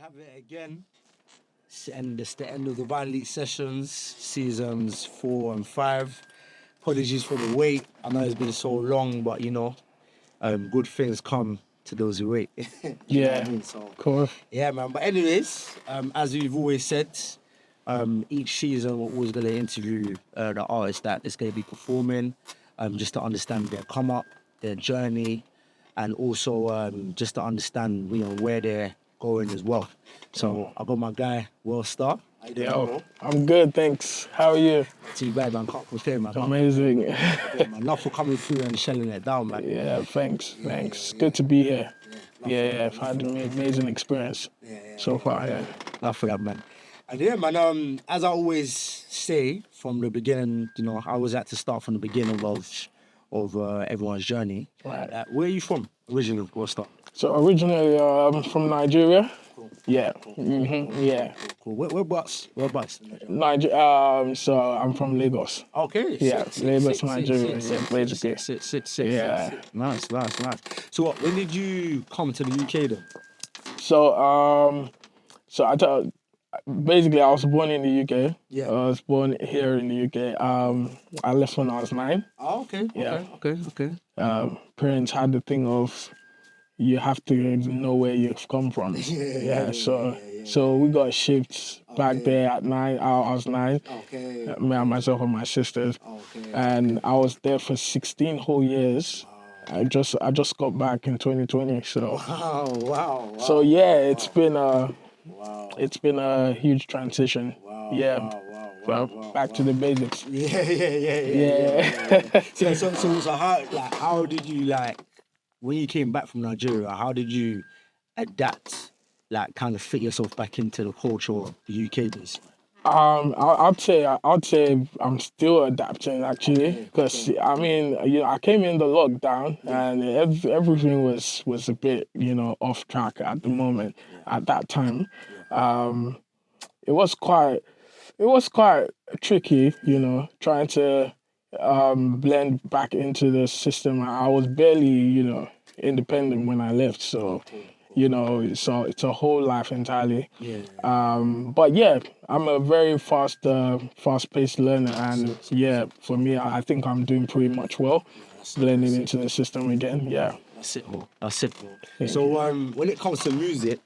have it again. And it's the end of the Violent Elite Sessions, seasons 4 and 5. Apologies for the wait. I know it's been so long, but good things come to those who wait. You know what I mean? So, of course. yeah, man. But anyways, as we've always said, each season we're always going to interview the artists that is going to be performing, just to understand their come up, their journey, and also just to understand where they're going as well. So I got my guy WealthStarr. How you doing, bro? I'm good, thanks. How are you? Too bad, man. Can't complain, man. Amazing. Yeah, man. Love for coming through and shelling it down, man. Yeah, thanks. Good to be here. Yeah, I've had an amazing experience so far. Yeah. Love for that, man. And yeah, man. As I always say from the beginning, I always like to start from the beginning of everyone's journey. Right. Where are you from originally? WealthStarr? So originally, I'm from Nigeria. Cool. Yeah. Cool. Yeah. Cool. Whereabouts? So I'm from Lagos. Okay. Yeah, Lagos, Nigeria. Yeah, basically. Sit. Yeah. Nice. So when did you come to the UK then? So basically I was born in the UK. Yeah. I was born here in the UK. I left when I was 9. Oh, okay. Yeah. Okay. Parents had the thing of you have to know where you've come from. So we got shipped back there at 9. I was 9. Okay. Me and myself and my sisters. Okay. And I was there for 16 whole years. I just got back in 2020. So Wow. So yeah, it's been a huge transition. Wow. Back to the basics. Yeah. So how did you when you came back from Nigeria? How did you adapt? Kind of fit yourself back into the culture of the UK, basically. I'd say I'm still adapting actually, because I came in the lockdown and everything was a bit off track at the moment. At that time, it was quite tricky, trying to blend back into the system. I was barely independent when I left, so. It's a whole life entirely. But yeah, I'm a very fast-paced learner, and yeah, for me, I think I'm doing pretty much well, blending into the system again. Yeah. That's it, bro. Yeah. So when it comes to music,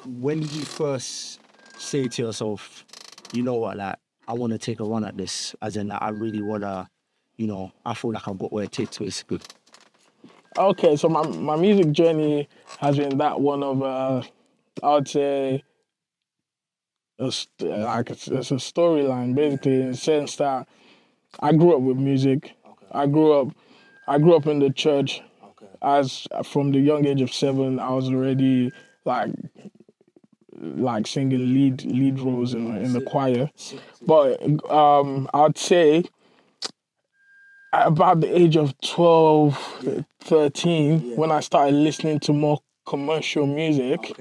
when did you first say to yourself, you know what, I want to take a run at this, as in I really want to, I feel like I've got what it takes to basically. Okay, so my music journey has been that one of, I would say, it's a storyline, basically, in the sense that I grew up with music. Okay. I grew up in the church. Okay. As from the young age of 7, I was already like singing lead roles in the choir. But I'd say at about the age of 12, 13, when I started listening to more commercial music,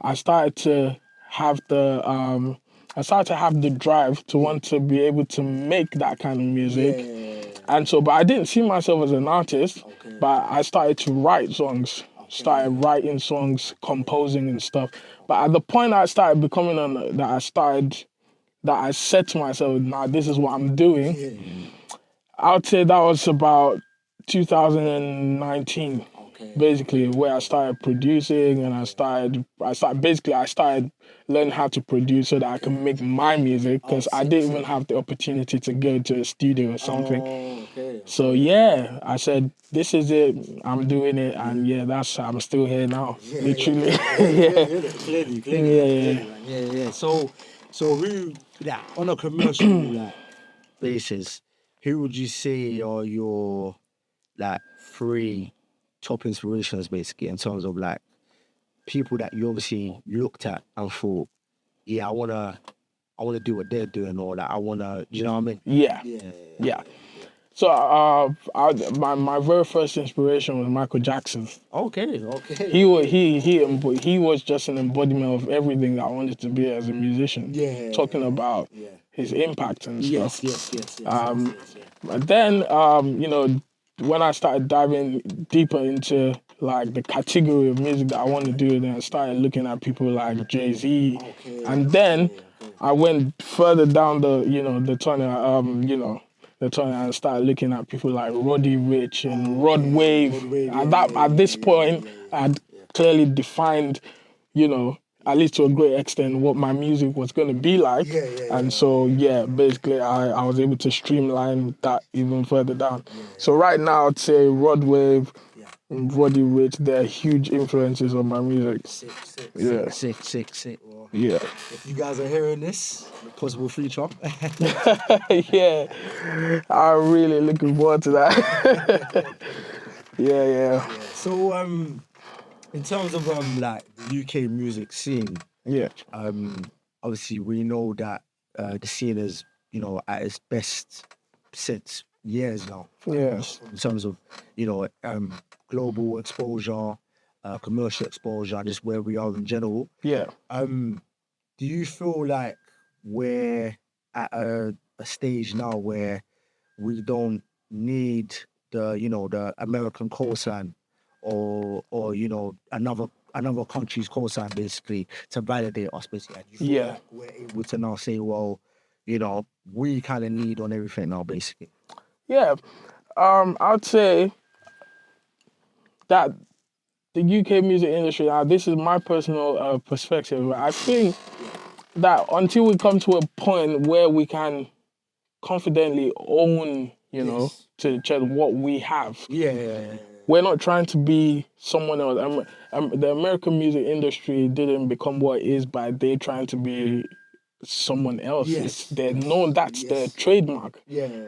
I started to have the drive to want to be able to make that kind of music. And so, but I didn't see myself as an artist, but I started to write songs, started writing songs, composing and stuff. But at the point I started becoming that I said to myself, nah, this is what I'm doing. I would say that was about 2019, basically, where I started producing, and I started learning how to produce so that I can make my music, because I didn't even have the opportunity to go to a studio or something. So yeah, I said, this is it, I'm doing it, and yeah, I'm still here now, literally. Clearly. So who, on a commercial basis, who would you say are your 3 top inspirations, basically, in terms of people that you obviously looked at and thought, I wanna do what they're doing, or I wanna, you know what I mean? Yeah. So my very first inspiration was Michael Jackson. Okay. He was just an embodiment of everything that I wanted to be as a musician. Talking about his impact and stuff. Yes. But then when I started diving deeper into like the category of music that I want to do, then I started looking at people like Jay-Z, and then I went further down the tunnel, the tunnel, and started looking at people like Roddy Rich and Rod Wave. At this point, I'd clearly defined, at least to a great extent, what my music was going to be like. And so, basically, I was able to streamline that even further down. So right now, I'd say Rod Wave and Roddy Rich, they're huge influences on my music. Sick. Well, Yeah. if you guys are hearing this, possible feature. Yeah. I'm really looking forward to that. Yeah. So, in terms of like the UK music scene, Yeah. obviously we know that the scene is, at its best since years now. Yes. In terms of, global exposure, commercial exposure, just where we are in general. Yeah. Do you feel like we're at a stage now where we don't need the American cosign or another country's cosign basically to validate us basically? And you feel like we're able to now say, well, we kind of lead on everything now basically. Yeah. I'd say that the UK music industry, now this is my personal perspective, I think that until we come to a point where we can confidently own, to the chest what we have. We're not trying to be someone else. The American music industry didn't become what it is by they trying to be someone else. They're known, that's their trademark.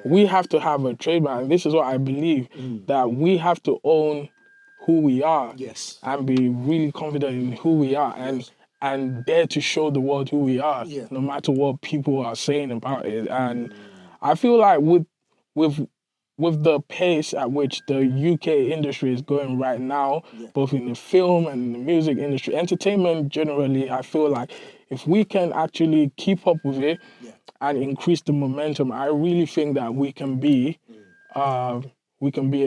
We have to have a trademark. And this is what I believe, that we have to own who we are and be really confident in who we are and dare to show the world who we are, no matter what people are saying about it. And I feel like with the pace at which the UK industry is going right now, both in the film and the music industry, entertainment generally, I feel like if we can actually keep up with it and increase the momentum, I really think that we can be a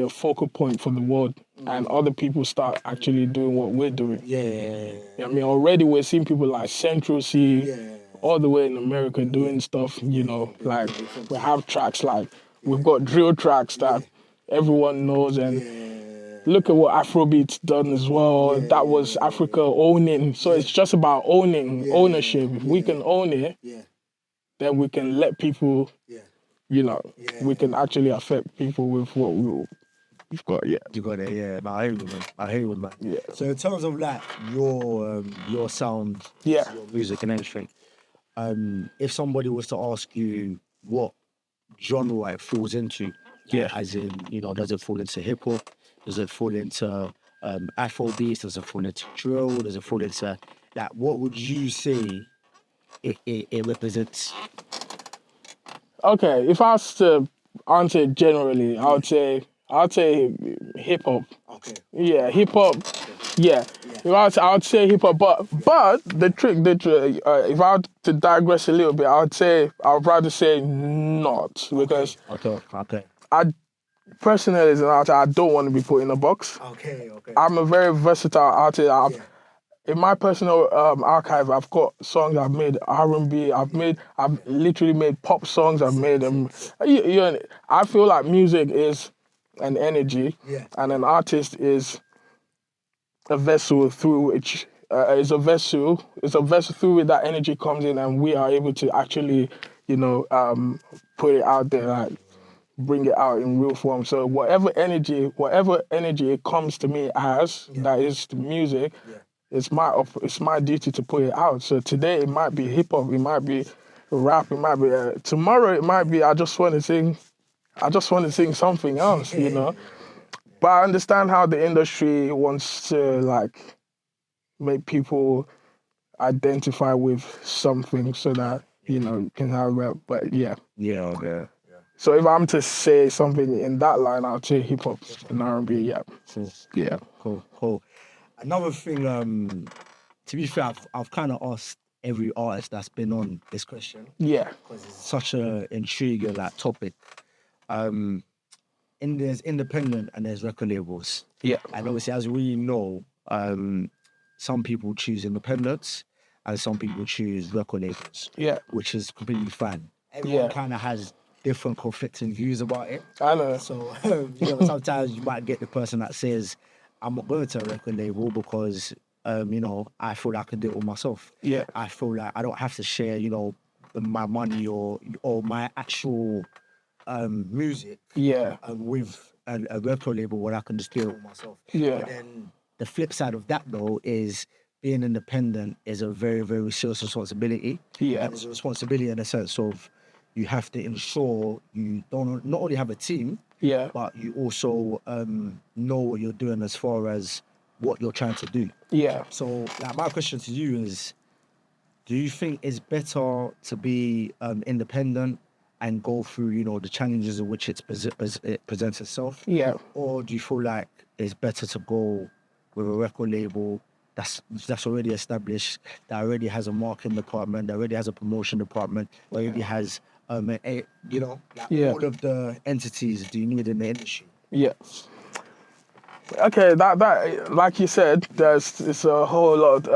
focal point for the world, and other people start actually doing what we're doing. I mean, already we're seeing people like Central C, all the way in America doing stuff, like we have tracks like, we've got drill tracks that everyone knows, and look at what Afrobeat's done as well. That was Africa owning. So it's just about ownership. If we can own it, then we can let people, we can actually affect people with what we've got. You got it, yeah. I hear you, man. Yeah. So in terms of like your sound, your music and everything, if somebody was to ask you what genre it falls into, as in, does it fall into hip hop? Does it fall into Afrobeats? Does it fall into drill? Does it fall into like, what would you say it represents? Okay, if I was to answer it generally, I'd say hip hop. Okay. Yeah, hip hop. Yeah. If I would say hip hop, but the trick, if I had to digress a little bit, I'd rather say not, because Okay. I personally, as an artist, I don't want to be put in a box. Okay. I'm a very versatile artist. In my personal archive, I've got songs I've made, R&B, I've literally made pop songs, I've made them. I feel like music is an energy, and an artist is a vessel through which, it's a vessel through which that energy comes in, and we are able to actually, put it out there, like, bring it out in real form. So whatever energy it comes to me as, that is the music, it's my duty to put it out. So today it might be hip hop, it might be rap, it might be tomorrow it might be I just want to sing something else, But I understand how the industry wants to like make people identify with something so that you can have rap. But Okay. So if I'm to say something in that line, I'll say hip hop and R&B. Yeah. Cool. Another thing, to be fair, I've kind of asked every artist that's been on this question. Yeah. Because it's such an intriguing topic. there's independent and there's record labels. Yeah. And obviously, as we know, some people choose independents and some people choose record labels. Yeah. Which is completely fine. Everyone kind of has different conflicting views about it. I know. So, sometimes you might get the person that says, I'm not going to a record label because, I feel like I can do it all myself. Yeah. I feel like I don't have to share, my money or my actual music with a record label where I can just do it all myself. Yeah. But then the flip side of that, though, is being independent is a very, very serious responsibility. Yeah. And it's a responsibility in the sense of you have to ensure you don't not only have a team, but you also know what you're doing as far as what you're trying to do. Yeah. So, like, my question to you is, do you think it's better to be independent and go through, the challenges in which it presents itself? Yeah. Or do you feel like it's better to go with a record label that's already established, that already has a marketing department, that already has a promotion department, that already has all of the entities do you need in the industry? Yeah. Okay, that like you said, it's a whole lot.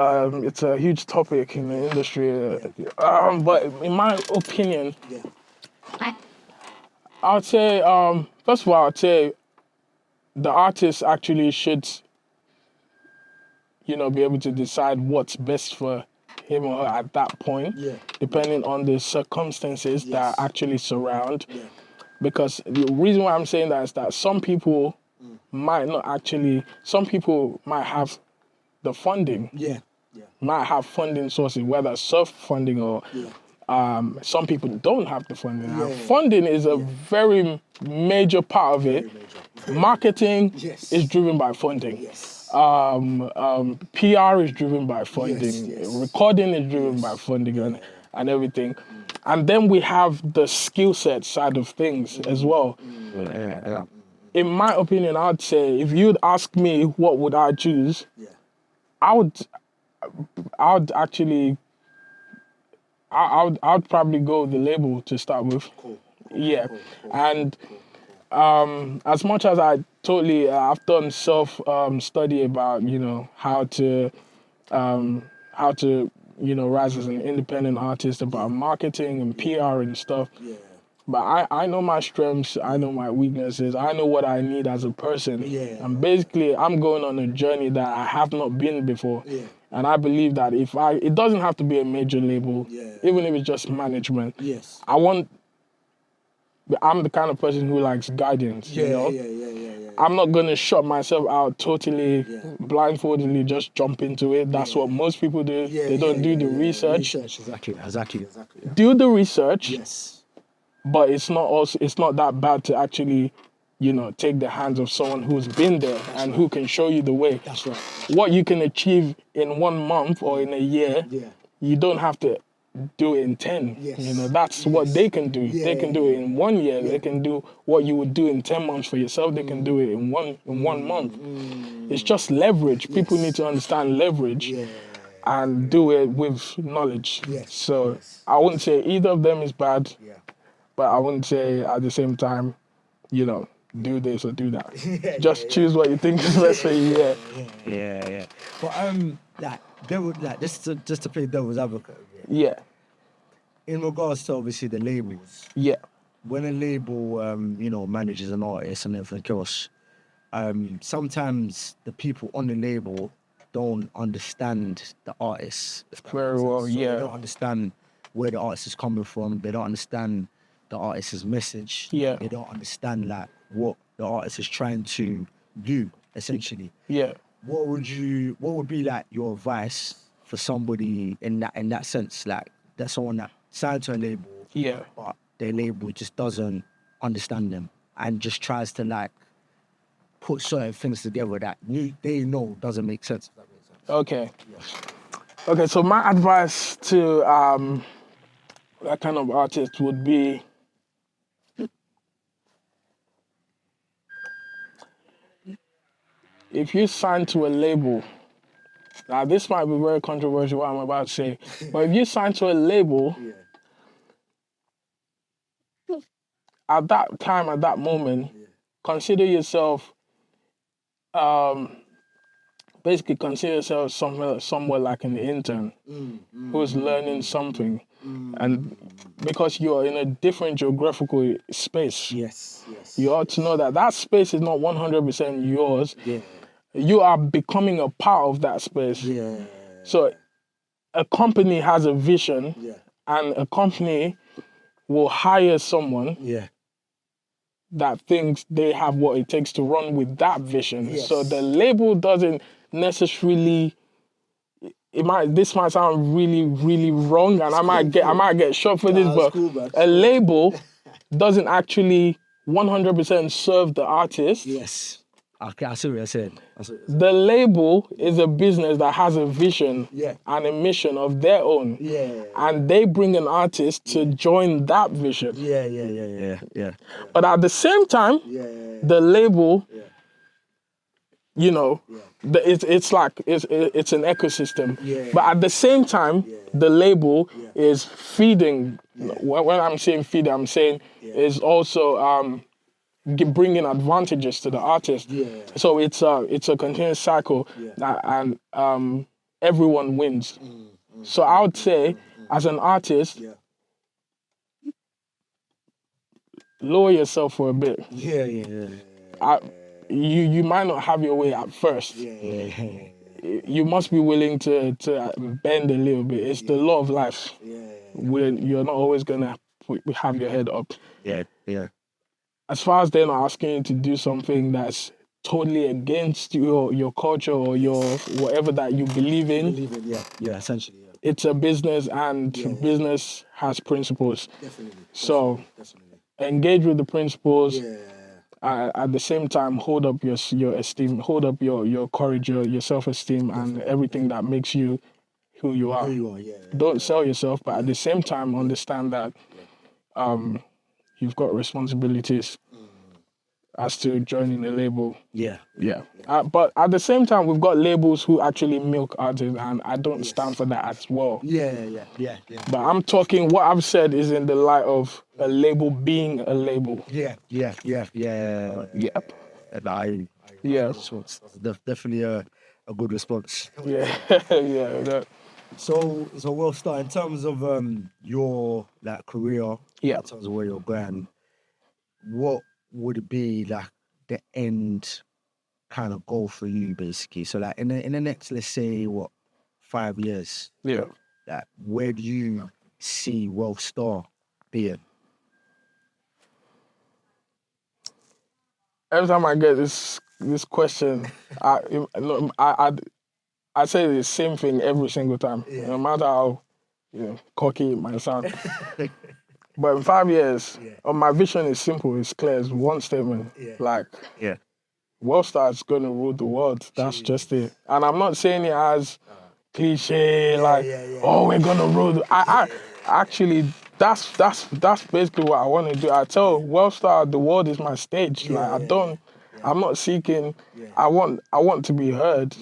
It's a huge topic in the industry. But in my opinion, I'd say first of all, I'd say the artist actually should, be able to decide what's best for him or her at that point, depending on the circumstances that actually surround. Because the reason why I'm saying that is that some people might have the funding. Might have funding sources, whether self-funding or some people don't have the funding. Funding is a very major part of it. Marketing is driven by funding. PR is driven by funding. Recording is driven by funding and everything. And then we have the skill set side of things as well. In my opinion, I'd say if you'd ask me what would I choose, I would probably go with the label to start with. And as much as I've done self study about how to rise as an independent artist, about marketing and PR and stuff. But I know my strengths, I know my weaknesses, I know what I need as a person. And basically, I'm going on a journey that I have not been before. And I believe that it doesn't have to be a major label, even if it's just management. I'm the kind of person who likes guidance, I'm not going to shut myself out totally, blindfoldedly, just jump into it. That's what most people do. They don't do the research. Exactly. Do the research. But it's not that bad to actually, take the hands of someone who's been there who can show you the way. That's right. What you can achieve in 1 month or in a year, you don't have to do it in 10. That's what they can do. They can do it in 1 year. They can do what you would do in 10 months for yourself. They can do it in one month. It's just leverage. People need to understand leverage and do it with knowledge. So I wouldn't say either of them is bad. But I wouldn't say at the same time, do this or do that. Just choose what you think is best for you. But just to play devil's advocate. In regards to obviously the labels. When a label manages an artist and everything else, sometimes the people on the label don't understand the artist very well. They don't understand where the artist is coming from. They don't understand the artist's message. They don't understand what the artist is trying to do, essentially. What would be your advice for somebody in that sense? That's someone that signed to a label, but their label just doesn't understand them and just tries to put certain things together that they know doesn't make sense. If that makes sense. Okay, so my advice to that kind of artist would be if you sign to a label, now this might be very controversial what I'm about to say, but if you sign to a label, at that time, at that moment, consider yourself, basically consider yourself somewhere like an intern who's learning something. And because you're in a different geographical space, Yes. you ought to know that that space is not 100% yours. Yeah. You are becoming a part of that space. Yeah. So a company has a vision, Yeah. and a company will hire someone Yeah. that thinks they have what it takes to run with that vision. Yes. So the label doesn't necessarily. This might sound really, really wrong, and I might get shot for this, but cool, man. a label doesn't actually 100% serve the artist. Yes. Okay, I see what you're saying. The label is a business that has a vision Yeah. and a mission of their own. Yeah. And they bring an artist to join that vision. Yeah. But at the same time, the label, you know, it's like it's an ecosystem. Yeah. But at the same time, the label is feeding. When I'm saying feed, I'm saying is also bringing advantages to the artist. Yeah. So it's a continuous cycle, and everyone wins. So I would say, as an artist, lower yourself for a bit. You might not have your way at first. You must be willing to bend a little bit. It's the law of life. You're not always gonna have your head up. As far as they're not asking you to do something that's totally against your culture or your whatever that you believe in. Essentially. It's a business, and business has principles. So engage with the principles. At the same time, hold up your esteem, hold up your courage, your self-esteem, and everything that makes you who you are. Don't sell yourself, but at the same time, understand that you've got responsibilities as to joining the label. But at the same time, we've got labels who actually milk artists, and I don't stand for that as well. But I'm talking, what I've said is in the light of a label being a label. Definitely a good response. So WealthStarr, in terms of your career, in terms of where you're going, what would it be like the end kind of goal for you, basically? So in the next, let's say 5 years, where do you see WealthStarr being? Every time I get this question, I say the same thing every single time, no matter how cocky it might sound. But in 5 years, my vision is simple, it's clear, it's one statement. WealthStarr is going to rule the world. That's just it. And I'm not saying it as cliche, oh, we're going to rule. I actually, that's basically what I want to do. I tell WealthStarr the world is my stage. I'm not seeking. I want to be heard.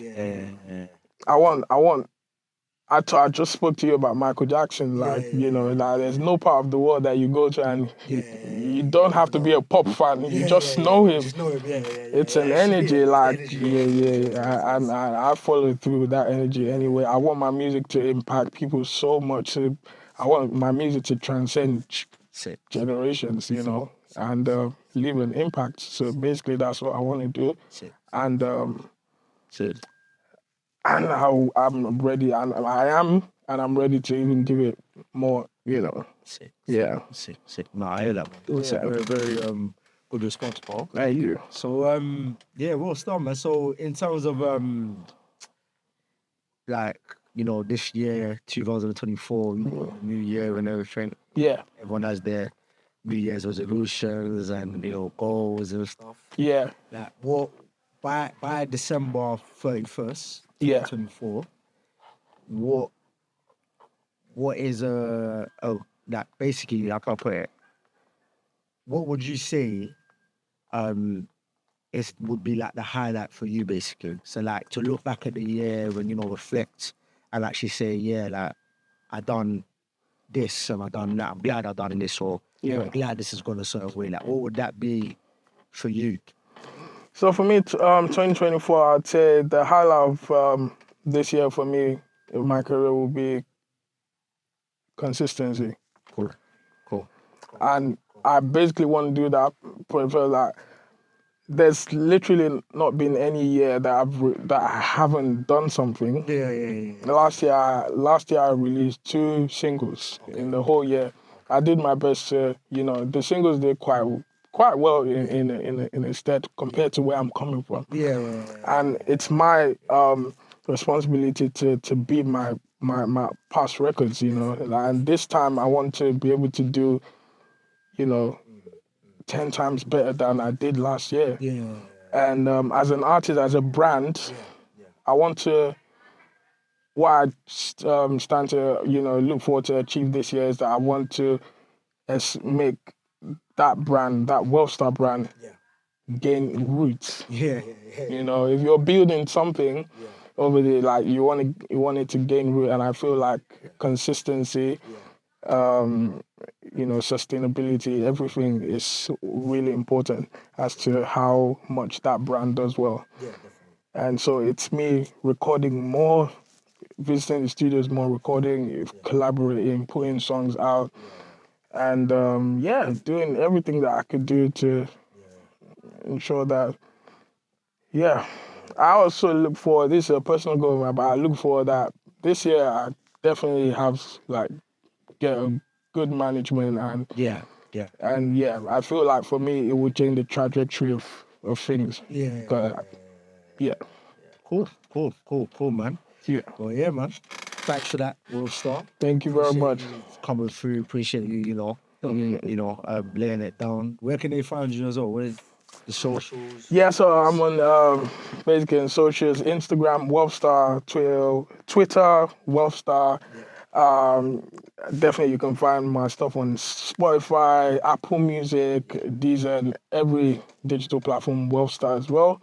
I just spoke to you about Michael Jackson. There's no part of the world that you go to and you don't have to be a pop fan. You just know him. It's an energy. And I follow through that energy anyway. I want my music to impact people so much. I want my music to transcend generations, and leave an impact. So basically, that's what I want to do. And I'm ready, and I'm ready to even give it more, Sick. No, I hear that. It's a very, very good response, Paul. Thank you. So, WealthStarr, man. So, in terms of this year, 2024, new year and everything. Everyone has their New Year's resolutions and goals and stuff. By December 31st, 2024, what is basically, I can put it, what would you say would be like the highlight for you, basically? So to look back at the year and reflect and actually say, I done this and I done that, I'm glad I done this, or I'm glad this is going a certain way. What would that be for you? So for me, 2024, I'd say the highlight of this year for me in my career will be consistency. Cool. And I basically want to do that for like, there's literally not been any year that that I haven't done something. Yeah. Last year I released 2 singles in the whole year. I did my best to, the singles did quite well in a state compared to where I'm coming from. Yeah. And it's my responsibility to beat my past records, And this time I want to be able to do, 10 times better than I did last year. Yeah. And as an artist, as a brand, I want to, what I stand to, look forward to achieve this year is that I want to make that brand, that WealthStarr brand, gain roots. Yeah. If you're building something over there, like you want it to gain root, and I feel like consistency, sustainability, everything is really important as to how much that brand does well. Yeah, definitely. And so it's me recording more, visiting the studios more, recording, collaborating, putting songs out, and doing everything that I could do to ensure that. Yeah, I also look forward. This is a personal goal of mine, but I look forward that this year I definitely have get a good management and Yeah. I feel like for me it would change the trajectory of things. Yeah. Cool, man. Yeah. Well, yeah, man. Thanks for that, WealthStarr. Thank you very much. You coming through. Appreciate you, laying it down. Where can they find you as well? What is the socials? Yeah, so I'm on basically on socials, Instagram, WealthStarr, Twitter, WealthStarr. Definitely you can find my stuff on Spotify, Apple Music, Deezer, and every digital platform, WealthStarr as well.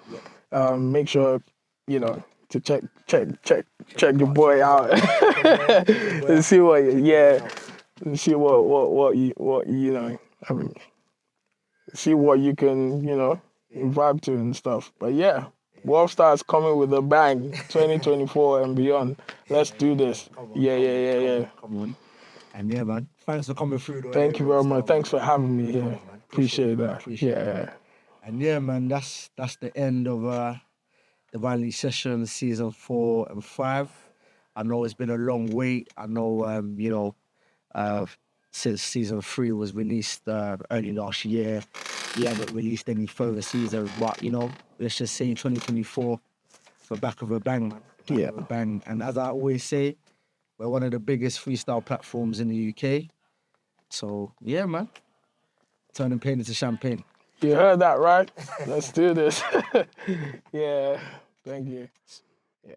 Make sure, to check your boy out and see what see what see what you can vibe to and stuff. But yeah, WealthStarr is coming with a bang, 2024 and beyond. Let's do this. Yeah. Come on. And yeah, man. Thanks for coming through. Thank you very much. Thanks for having me here. Appreciate that. Yeah. And yeah, man, that's the end of the Vanity Session season 4 and 5. I know it's been a long wait. I know, since season 3 was released early last year, we haven't released any further seasons. But let's just say 2024 for back of a bang, man. Back of a bang. And as I always say, we're one of the biggest freestyle platforms in the UK. So yeah, man, turning pain into champagne. You heard that, right? Let's do this. Yeah. Thank you. Yeah.